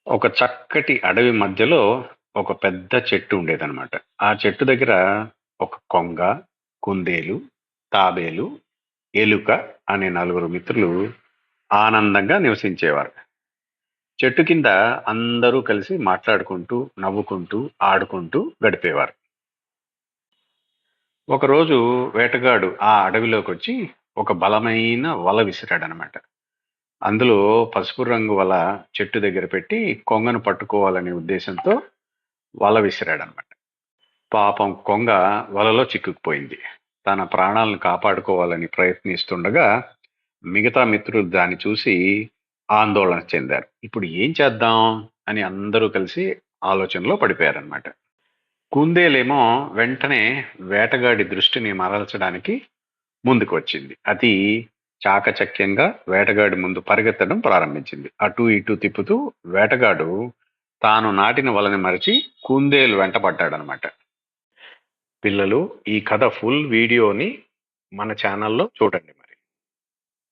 ఒక చక్కటి అడవి మధ్యలో ఒక పెద్ద చెట్టు ఉండేదన్నమాట. ఆ చెట్టు దగ్గర ఒక కొంగ, కుందేలు, తాబేలు, ఎలుక అనే నలుగురు మిత్రులు ఆనందంగా నివసించేవారు. చెట్టు కింద అందరూ కలిసి మాట్లాడుకుంటూ, నవ్వుకుంటూ, ఆడుకుంటూ గడిపేవారు. ఒకరోజు వేటగాడు ఆ అడవిలోకొచ్చి ఒక బలమైన వల విసిరాడనమాట. అందులో పసుపు రంగు వల చెట్టు దగ్గర పెట్టి కొంగను పట్టుకోవాలనే ఉద్దేశంతో వల విసిరాడనమాట. పాపం కొంగ వలలో చిక్కుకుపోయింది. తన ప్రాణాలను కాపాడుకోవాలని ప్రయత్నిస్తుండగా మిగతా మిత్రులు దాన్ని చూసి ఆందోళన చెందారు. ఇప్పుడు ఏం చేద్దాం అని అందరూ కలిసి ఆలోచనలో పడిపోయారనమాట. కుందేలేమో వెంటనే వేటగాడి దృష్టిని మరల్చడానికి ముందుకు వచ్చింది. అది చాకచక్యంగా వేటగాడి ముందు పరిగెత్తడం ప్రారంభించింది. అటు ఇటు తిప్పుతూ వేటగాడు తాను నాటిన వలని మరిచి కుందేలు వెంట పడ్డాడనమాట. పిల్లలు, ఈ కథ ఫుల్ వీడియోని మన ఛానల్లో చూడండి.